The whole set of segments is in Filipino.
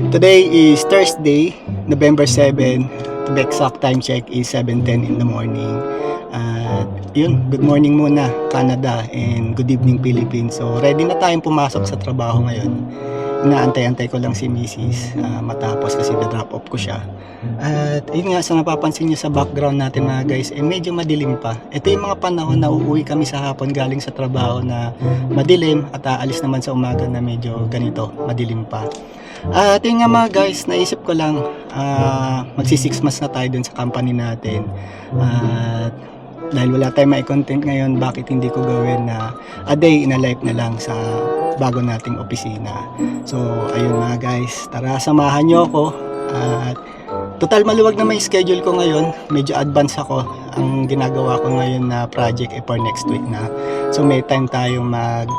Today is Thursday, November 7. To be exact, time check is 7:10 in the morning. At yun, good morning muna Canada and good evening Philippines. So ready na tayong pumasok sa trabaho ngayon. Inaantay-antay ko lang si Mrs. Matapos kasi na-drop off ko siya. At yun nga, sa napapansin nyo sa background natin mga guys, medyo madilim pa. Ito yung mga panahon na uuwi kami sa hapon galing sa trabaho na madilim at aalis naman sa umaga na medyo ganito, madilim pa. At yun nga mga guys, naisip ko lang, magsi 6 months na tayo dun sa company natin. At dahil wala tayong may content ngayon, bakit hindi ko gawin na a day in a life na lang sa bago nating opisina. So ayun mga guys, tara samahan nyo ako. At total maluwag na may schedule ko ngayon, medyo advance ako. Ang ginagawa ko ngayon na project for next week na. So may time tayong mag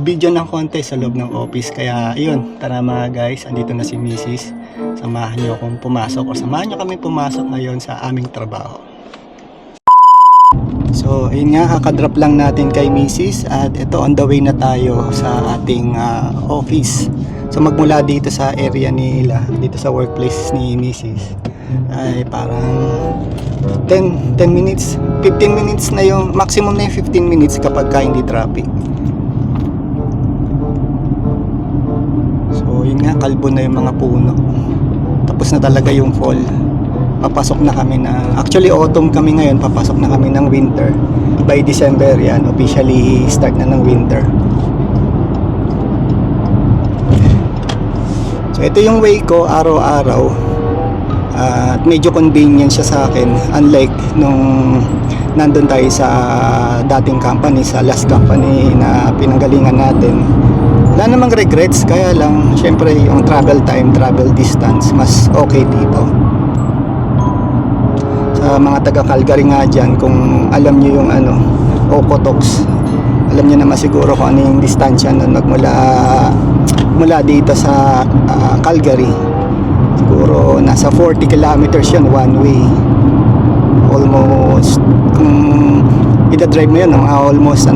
video ng konti sa loob ng office. Kaya yun, tara mga guys, andito na si Mrs. Samahan nyo akong pumasok o samahan nyo kami pumasok ngayon sa aming trabaho. So ayun nga, kakadrop lang natin kay Mrs. At ito, on the way na tayo sa ating office. So magmula dito sa area nila, dito sa workplace ni Mrs. ay parang 10 minutes, 15 minutes na yung maximum na yung 15 minutes kapag hindi traffic. So yun nga, kalbo na yung mga puno. Tapos na talaga yung fall. Papasok na kami na, actually autumn kami ngayon, papasok na kami ng winter. By December yan, officially start na ng winter. So ito yung way ko araw-araw. At medyo convenient siya sa akin, unlike nung nandun tayo sa dating company, sa last company na pinanggalingan natin. Wala namang regrets, kaya lang syempre yung travel time, travel distance mas okay dito. Sa mga taga Calgary nga dyan, kung alam nyo yung Okotoks, alam nyo naman siguro kung ano yung distansya nun mula dito sa Calgary. Siguro nasa 40 kilometers yun one way. Almost kung ida-drive mo yun, mga almost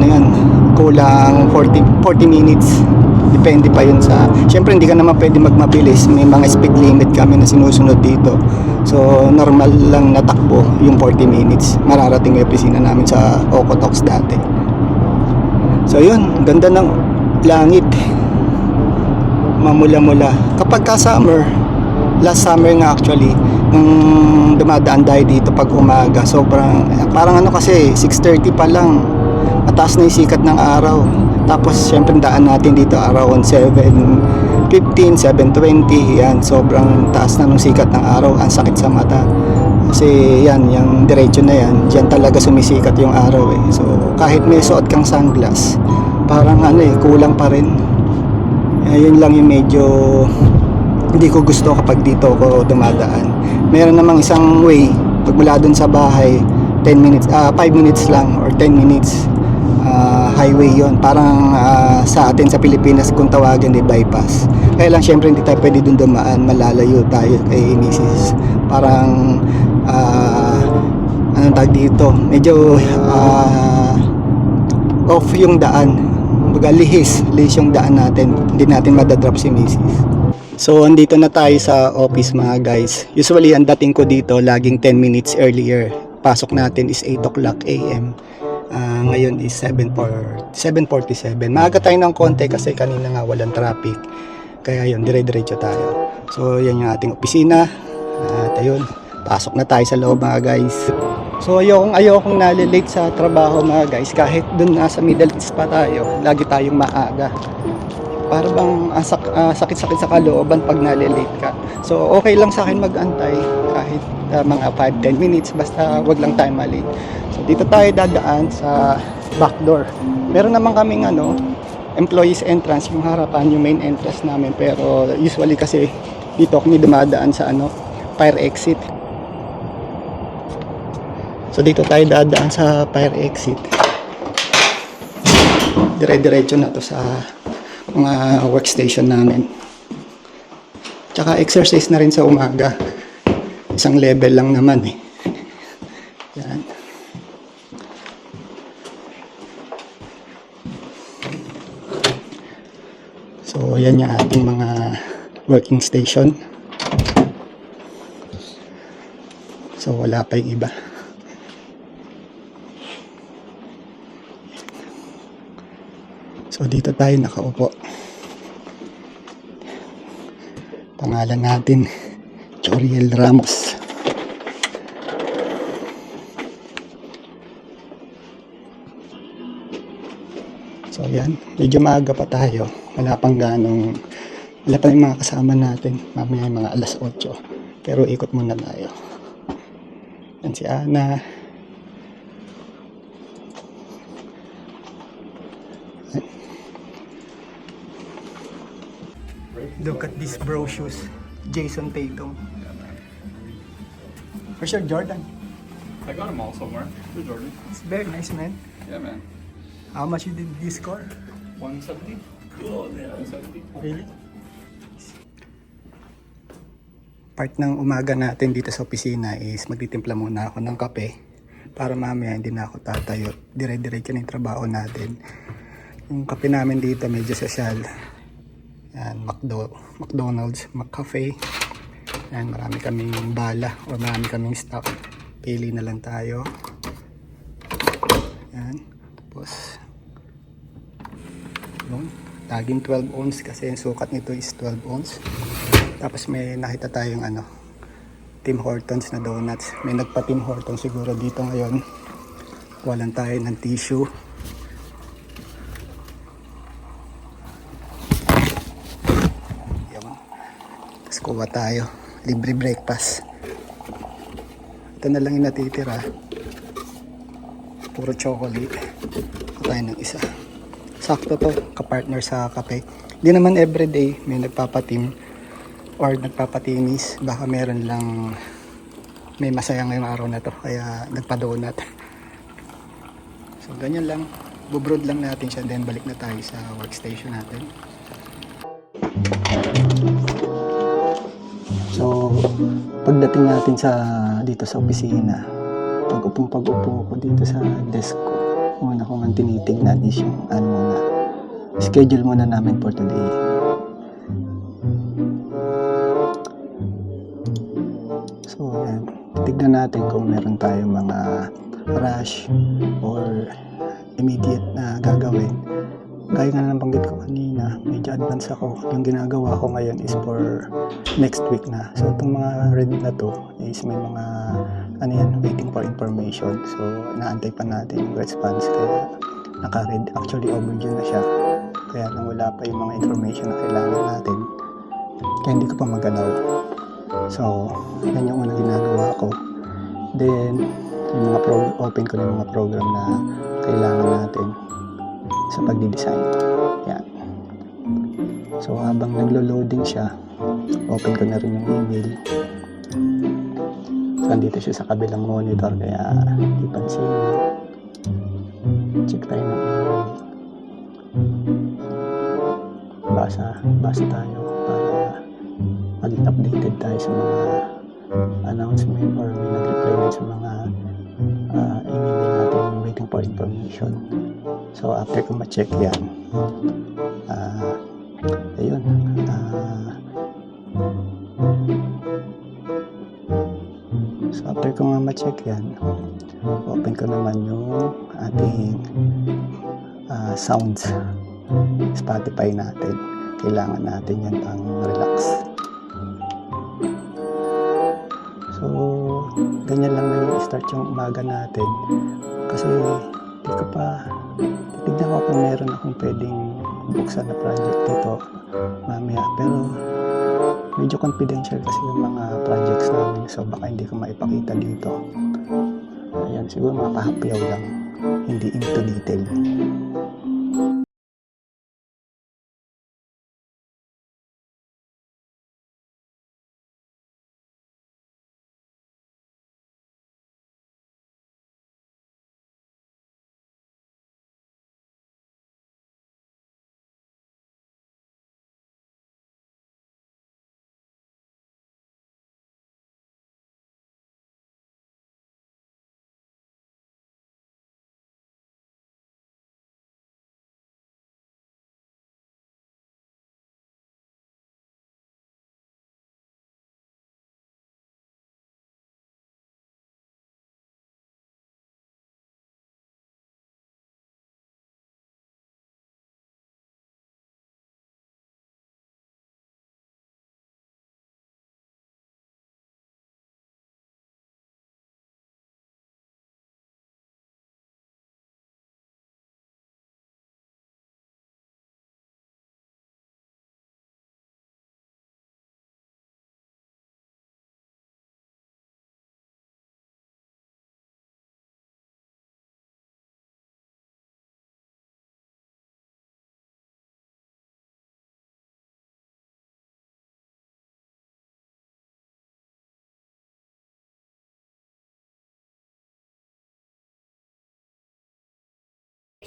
kulang 40 minutes. Depende pa yun sa, syempre hindi ka naman pwede magmabilis, may mga speed limit kami na sinusunod dito. So normal lang na takbo yung 40 minutes. Mararating yung opisina namin sa Okotoks dati. So yun, ganda ng langit, mamula-mula kapag ka summer. Last summer nga actually, nung dumadaan tayo dito pag umaga, sobrang, parang kasi 6:30 pa lang, mataas na yung sikat ng araw. Tapos syempre daan natin dito around 7:15, 7:20, yan, sobrang taas na ng sikat ng araw, ang sakit sa mata. Kasi yan, yung diretso na yan, dyan talaga sumisikat yung araw eh. So kahit may suot kang sunglass, parang kulang pa rin. Yun lang yung medyo hindi ko gusto kapag dito ako dumadaan. Meron namang isang way, pag mula dun sa bahay, 10 minutes, 5 minutes lang or 10 minutes, highway yon. Parang sa atin sa Pilipinas kung tawagin bypass. Kaya lang syempre hindi tayo pwede dun dumaan, malalayo tayo kay Mrs. Parang anong tag dito, medyo off yung daan, baga lihis yung daan natin, hindi natin madadrop si Mrs. So andito na tayo sa office mga guys. Usually ang dating ko dito laging 10 minutes earlier. Pasok natin is 8 o'clock AM. Ngayon is 7:47. Maaga tayo ng konti kasi kanina nga walang traffic. Kaya yun, dire-diretso tayo. So yan yung ating opisina. At ayun, pasok na tayo sa loob mga guys. So ayokong nalilate sa trabaho mga guys. Kahit dun nasa Middle East pa tayo, lagi tayong maaga. Para bang sakit-sakit sa kalooban pag nalilate ka. So okay lang sa akin mag-antay kahit mga 5-10 minutes, basta wag lang tayo mali. So dito tayo dadaan sa back door. Meron naman kaming employees entrance, yung harapan, yung main entrance namin, pero usually kasi dito kami dumadaan sa fire exit. So dito tayo dadaan sa fire exit. Dire-diretso na to sa mga workstation namin. Tsaka exercise na rin sa umaga. Isang level lang naman eh. Yan. So yan yung ating mga working station. So wala pa yung iba. So dito tayo nakaupo. Pangalan natin, Choriel Ramos. So yan, medyo maaga pa tayo. Wala pa yung mga kasama natin. Mamaya mga alas 8. Pero ikot muna tayo. Yan si Ana. Look at these bro shoes. Jason Tatum. For sure, Jordan. I got them all somewhere. They're Jordan. It's very nice, man. Yeah, man. How much did you score? 170. Oh, yeah. 170. Really? Part ng umaga natin dito sa opisina is magtitimpla muna ako ng kape para mamaya hindi na ako tatayo. Dire-diretso na yung trabaho natin. Yung kape namin dito medyo sosyal. Yan, McDonald's, McCafe. Yan, marami kaming bala o marami kaming stock. Pili na lang tayo. Yan. Tapos yun, laging 12 ounce kasi yung sukat nito is 12 ounce. Tapos may nakita tayong Tim Hortons na donuts. May nagpa Tim Hortons siguro dito ngayon. Kuha lang tayo ng tissue. Yan. Tapos kuha tayo. Libre breakfast. Ito na lang yung natitira. Puro chocolate. Kuha tayo ng isa. Sakto to, kapartner sa kape. Hindi naman everyday may nagpapatim or nagpapatinis. Baka meron lang may masaya ngayong araw na to. Kaya nagpa-donut. So ganyan lang. Bubrod lang natin siya. Then balik na tayo sa workstation natin. So pagdating natin dito sa opisina, pag-upo ko dito sa desk ko, una kong ang tinitignan is yung schedule muna namin for today. So yan, tignan natin kung meron tayong mga rush or immediate na gagawin. Gaya nga ng banggit ko kanina, medyo advance ako. Yung ginagawa ko ngayon is for next week na. So itong mga ready na to is may mga waiting for information. So inaantay pa natin yung response, kaya naka-ready. Actually overdue na siya. Kaya nang wala pa yung mga information na kailangan natin, kaya hindi ko pa magalaw. So yan yung unang ginagawa ko. Then yung mga open ko na yung mga program na kailangan natin sa pagdi-design. Yan. So habang naglo-loading siya, open ko na rin yung email. So andito siya sa kabilang monitor, kaya di pansinin. Check tayo ng email. Basa tayo para maging updated tayo sa mga announcement or may nag-reply din sa mga email natin waiting for information. So after ko ma-check yan, ayun, so after ko nga ma-check yan, open ko naman yung ating sounds, Spotify natin. Kailangan natin yan pang relax. So ganyan lang na start yung umaga natin, kasi di ko pa titignan ko kung meron akong pwedeng buksan na project dito mamaya, pero medyo confidential kasi yung mga projects namin, so baka hindi ko maipakita dito. Ayan, siguro mapahapyaw lang, hindi into detail.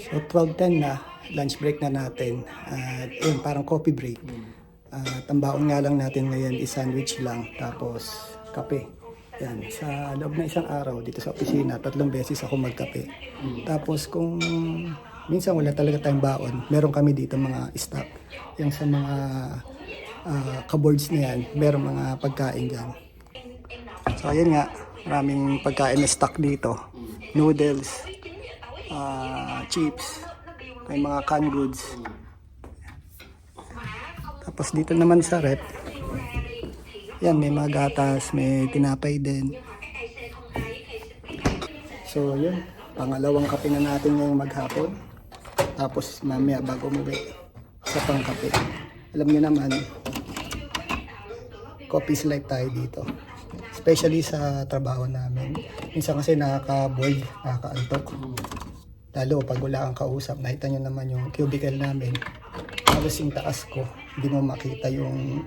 So 12:10 na, lunch break na natin. At yun, parang coffee break. At ang baon nga lang natin ngayon is sandwich lang, tapos kape. Yan, sa loob ng isang araw dito sa opisina, 3 beses ako magkape. Tapos kung minsan wala talaga tayong baon, meron kami dito mga stock. Yung sa mga cupboards na yan, meron mga pagkain dyan. So ayun nga, maraming pagkain na stock dito. Noodles, chips, may mga canned goods. Tapos dito naman sa rep, yan, may mga gatas, may tinapay din. So yun, pangalawang kape na natin ngayong maghapon. Tapos mamaya bago umuwi sa pangkape. Alam niyo naman, coffee's life tayo dito. Especially sa trabaho namin. Minsan kasi nakaka-bored, nakaka-antok. Lalo pag wala kang kausap, nakita nyo naman yung cubicle namin. Halos yung taas ko, hindi mo makita yung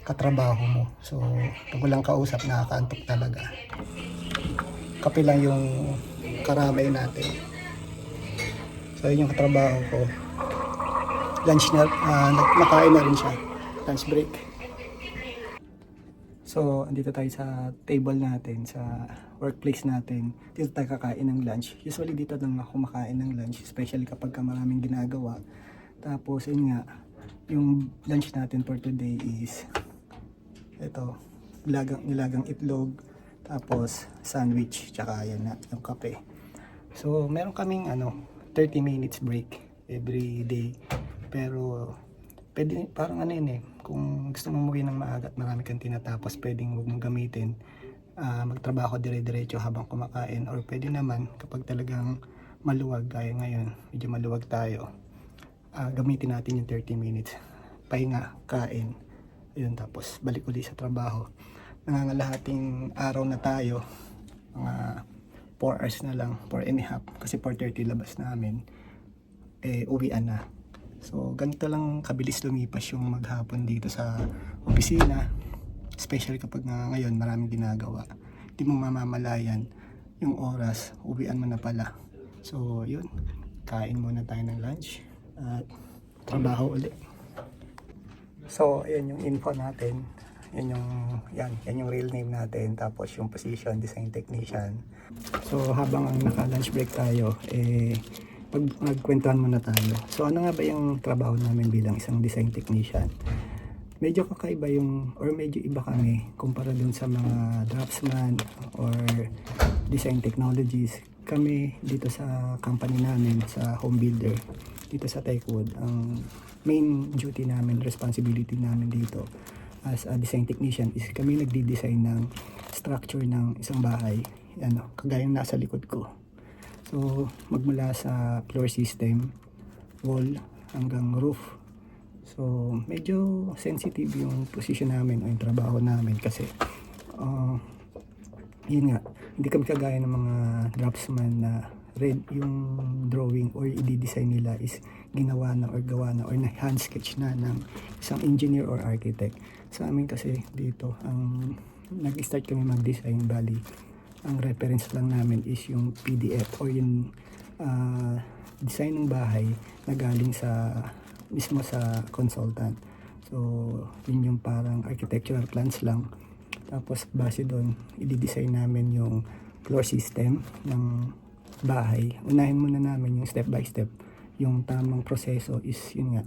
katrabaho mo. So, pag walang kausap, nakaka-antok talaga. Kape lang yung karamay natin. So, yun yung katrabaho ko. Lunch na, nakain na rin siya. Lunch break. So, andito tayo sa table natin, sa workplace natin. Dito tayo kakain ng lunch. Usually dito lang ako kumakain ng lunch, especially kapag maraming ginagawa. Tapos, yun nga, yung lunch natin for today is ito, nilagang itlog, tapos sandwich, tsaka yan na, yung kape. So, meron kaming 30 minutes break every day. Pero, pwede, parang yun kung gusto mong umuwi ng maaga at marami kang tinatapos, pwedeng huwag mong gamitin. Magtrabaho dire-diretso habang kumakain, or pwede naman kapag talagang maluwag, gaya ngayon, medyo maluwag tayo, gamitin natin yung 30 minutes. Pahinga, kain, ayun, tapos balik ulit sa trabaho. Nangangalahating araw na tayo, mga 4 hours na lang, 4 and a half, kasi 4:30 labas namin, uwian na. So, ganito lang kabilis lumipas yung maghapon dito sa opisina. Especially kapag ngayon maraming ginagawa. Hindi mo mamamalayan yung oras, uwian mo na pala. So, yun. Kain muna tayo ng lunch at trabaho ulit. So, ayan yung info natin. Yan yung real name natin. Tapos yung position, design technician. So, habang naka-lunch break tayo, magkwentuhan muna tayo. So ano nga ba yung trabaho namin bilang isang design technician? Medyo kakaiba or medyo iba kami kumpara dun sa mga draftsman or design technologies. Kami dito sa company namin, sa home builder, dito sa Techwood, ang main duty namin, responsibility namin dito as a design technician is kami nagdi-design ng structure ng isang bahay. Kagaya ng nasa likod ko. So, magmula sa floor system, wall, hanggang roof. So, medyo sensitive yung position namin o yung trabaho namin kasi yun nga, hindi kami kagaya ng mga draftsman na yung drawing or i-design nila is ginawa na or gawa na or na hand sketch na ng isang engineer or architect. Sa amin kasi dito, nag-start kami mag-design, bali ang reference lang namin is yung PDF or yung design ng bahay na galing mismo sa consultant. So, yun yung parang architectural plans lang. Tapos, base doon, i-design namin yung floor system ng bahay. Unahin muna namin yung step by step. Yung tamang proseso is yun nga,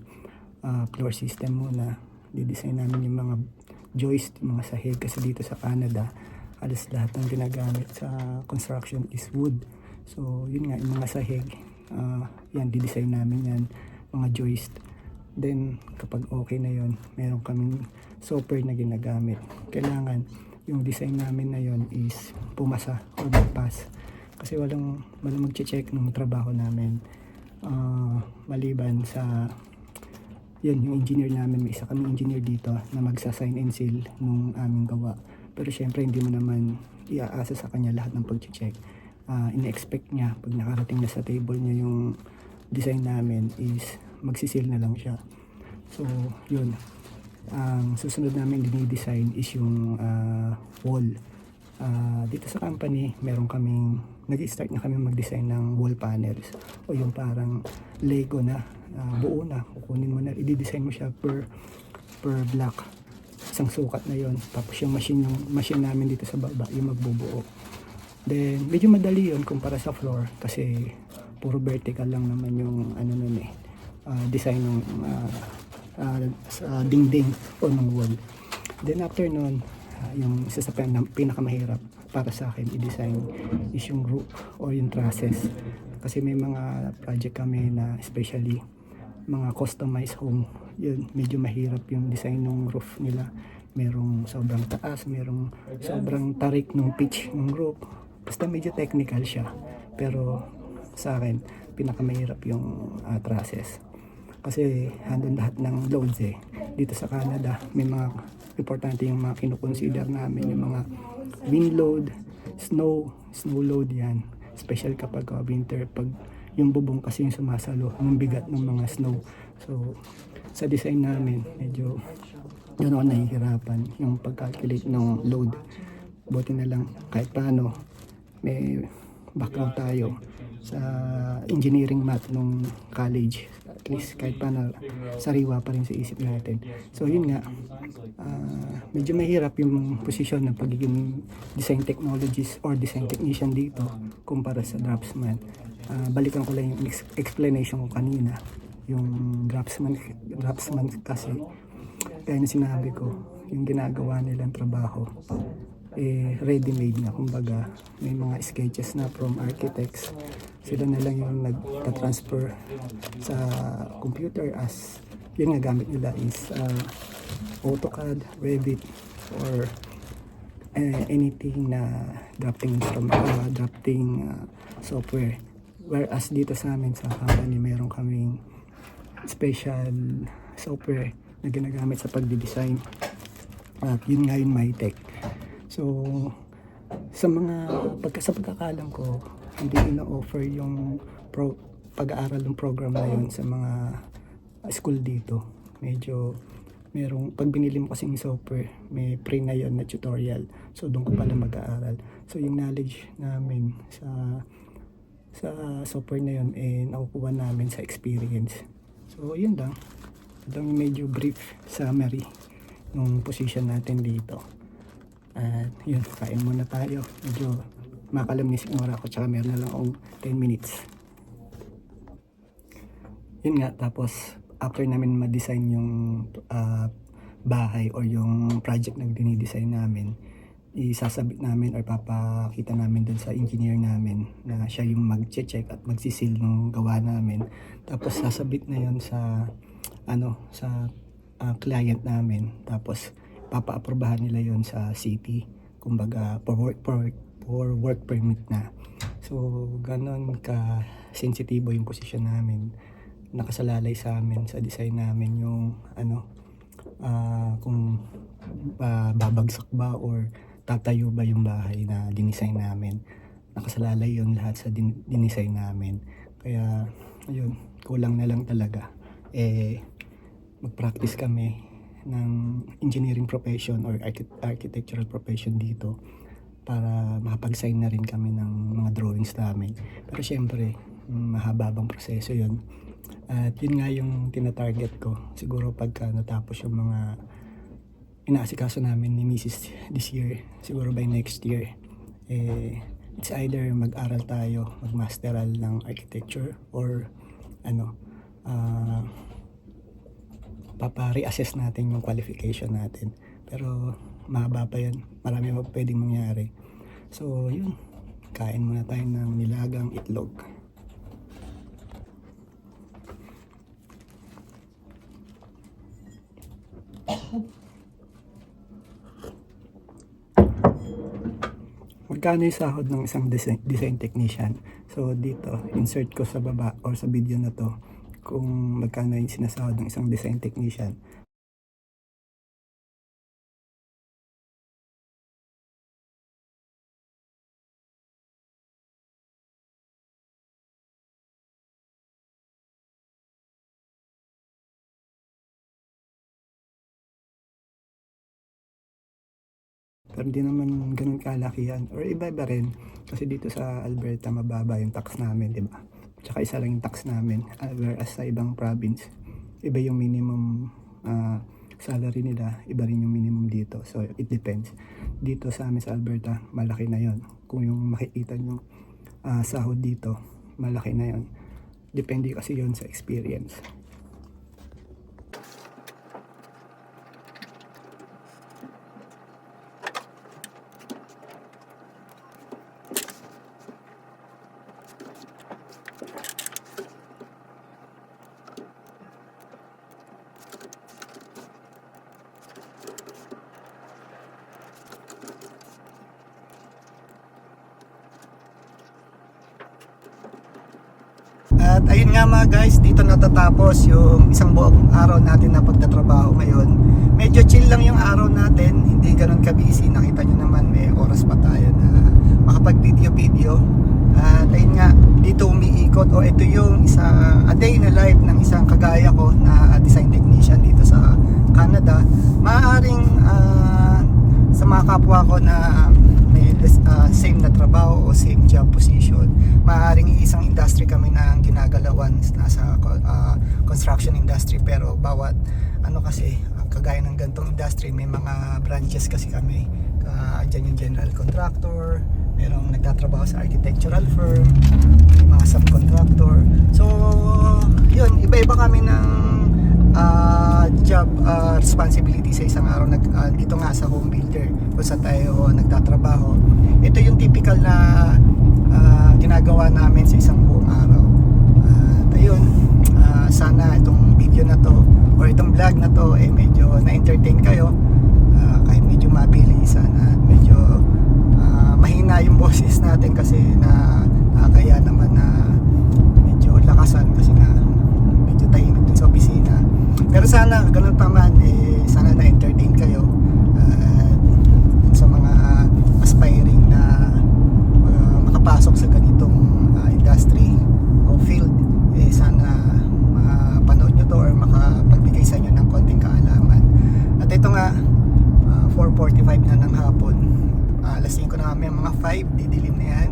floor system muna. I-design namin yung mga joist, yung mga sahig. Kasi dito sa Canada, halos lahat ng ginagamit sa construction is wood. So, yun nga, yung mga sahig, yan, di-design namin yan, mga joist. Then, kapag okay na yun, meron kaming software na ginagamit. Kailangan, yung design namin na yun is pumasa or mag-pass. Kasi walang mag-check ng trabaho namin. Maliban sa, yun, yung engineer namin, may isa kaming engineer dito na magsa-sign and seal nung aming gawa. Pero syempre hindi mo naman iaasa sa kanya lahat ng pag-check. Ina-expect niya pag nakarating na sa table niya yung design namin is magsisil na lang siya. So yun, ang susunod namin dinidesign is yung wall. Dito sa company, meron kaming, nag-start na kami mag-design ng wall panels o yung parang Lego na buo na. Kukunin mo na, i-design mo siya per block. Isang sukat na yon. Tapos yung machine namin dito sa baba, yung magbubuo. Then, medyo madali yon kumpara sa floor kasi puro vertical lang naman yung ano nun design ng sa dingding o ng wall. Then after nun, yung isa sa pinakamahirap para sa akin i-design is yung roof or yung trusses. Kasi may mga project kami na especially mga customized home, yun medyo mahirap yung design ng roof nila. Merong sobrang taas, merong sobrang tarik ng pitch ng roof. Basta medyo technical siya. Pero sa akin, pinakamahirap yung trusses. Kasi handle lahat ng loads Dito sa Canada, may mga importante yung mga kinukonsider namin, yung mga wind load, snow load yan. Special kapag winter, pag yung bubong kasi yung sumasalo, yung bigat ng mga snow. So, sa design namin, medyo yun ako nahihirapan, yung pag-calculate ng load. Buti na lang, kahit paano, may background tayo sa engineering math nung college. At least kahit paano sariwa pa rin sa isip natin. So yun nga, medyo mahirap yung position ng pagiging design technologist or design technician dito kumpara sa draftsman. Balikan ko lang yung explanation ko kanina. Yung draftsman kasi, kaya na sinabi ko, yung ginagawa nilang trabaho ready-made na, kumbaga may mga sketches na from architects, sila na lang yung nagta-transfer sa computer as yun nga gamit nila is AutoCAD, Revit or anything na drafting software. Whereas dito sa amin sa company, meron kaming special software na ginagamit sa pagdi-design at yun nga yung MyTech. So, sa pagkakalam ko, hindi na-offer yung pag-aaral ng program na yun sa mga school dito. Medyo, pag binili mo kasing software, may free na yun na tutorial. So, doon ko pala mag-aaral. So, yung knowledge namin sa software na yun, nakukuha namin sa experience. So, yun lang. Ito yung medyo brief summary ng position natin dito. At yun, kain muna tayo. Medyo makalamnis yung oras ko, tsaka meron na lang akong 10 minutes. Yun nga, tapos after namin ma-design yung bahay or yung project na dinidesign namin, isasabit namin or papakita namin dun sa engineer namin na siya yung mag-check at magsisil ng gawa namin. Tapos sasabit na yun sa client namin. Tapos papa-aprobahan nila yon sa city, kumbaga for work permit na. So ganon ka sensitibo yung posisyon namin, nakasalalay sa amin sa design namin yung kung babagsak ba or tatayo ba yung bahay na dinisign namin. Nakasalalay yon lahat sa dinisign namin. Kaya ayun, kulang na lang talaga mag-practice kami ng engineering profession or architectural profession dito para makapag-sign na rin kami ng mga drawings namin. Pero syempre, mahaba bang proseso yun. At yun nga yung tina-target ko. Siguro pagka natapos yung mga inaasikaso namin ni Mrs. this year, siguro by next year, it's either mag-aral tayo, mag-masteral ng architecture or papa-reassess natin yung qualification natin. Pero mahaba pa yan, marami pa pwedeng mangyari. So yun, kain muna tayo ng nilagang itlog. Magkano yung sahod ng isang design technician? So dito, insert ko sa baba or sa video na to kung magkano yung sinasahod ng isang design technician. pero hindi naman ganun kalakihan or iba-iba rin kasi dito sa Alberta mababa yung tax namin, di ba? Tsaka isa lang yung tax namin, whereas sa ibang province iba yung minimum salary nila, iba rin yung minimum dito, so it depends. Dito sa amin sa Alberta malaki na yon, kung yung makikita nyo sahod dito malaki na yon, depende kasi yon sa experience. At ayun nga mga guys, dito natatapos yung isang buong araw natin na pagtatrabaho ngayon. Medyo chill lang yung araw natin, hindi ganun ka-busy. Nakita nyo naman may oras pa tayo na makapag-video. At ayun nga, dito umiikot o ito yung a day in a life ng isang kagaya ko na design technician dito sa Canada. Maaaring sa mga kapwa ko na may same na trabaho o same job position, maaaring isang industry kami na ginagalawan, nasa construction industry, pero bawat kasi kagaya ng gantong industry may mga branches kasi kami. Dyan yung general contractor, merong nagtatrabaho sa architectural firm, may mga subcontractor. So yun, iba-iba kami ng job responsibility sa isang araw. Dito nga sa home builder kung saan tayo nagtatrabaho, ito yung typical na ginagawa namin sa isang buong araw. Ayun, sana itong video na to or itong vlog na to medyo na-entertain kayo, kahit medyo mabilisan at medyo mahina yung boses natin kasi kaya naman na medyo lakasan kasi na medyo tahimik dun sa opisina. Pero sana ganun pa man, sana na-entertain kayo sa mga aspiring na makapasok sa ganitong industry o field. Sana mapanood nyo to or makapagbigay sa inyo ng konting kaalaman. At ito nga, 4:45 na ng hapon, alas 5 na kami, mga 5 didilim na yan.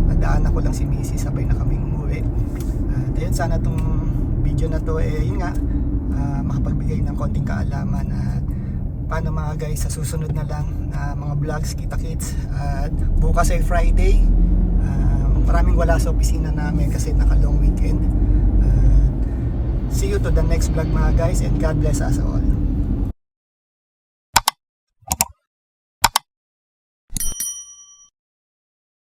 Nadaan ako lang si Missy, sabay na kaming umuwi. Ayun, sana tong video na to yun nga, makapagbigay ng konting kaalaman. At paano mga guys, sa susunod na lang na mga vlogs, kita-kits. At bukas ay Friday, maraming wala sa opisina namin kasi naka long weekend. See you to the next vlog mga guys, and God bless us all.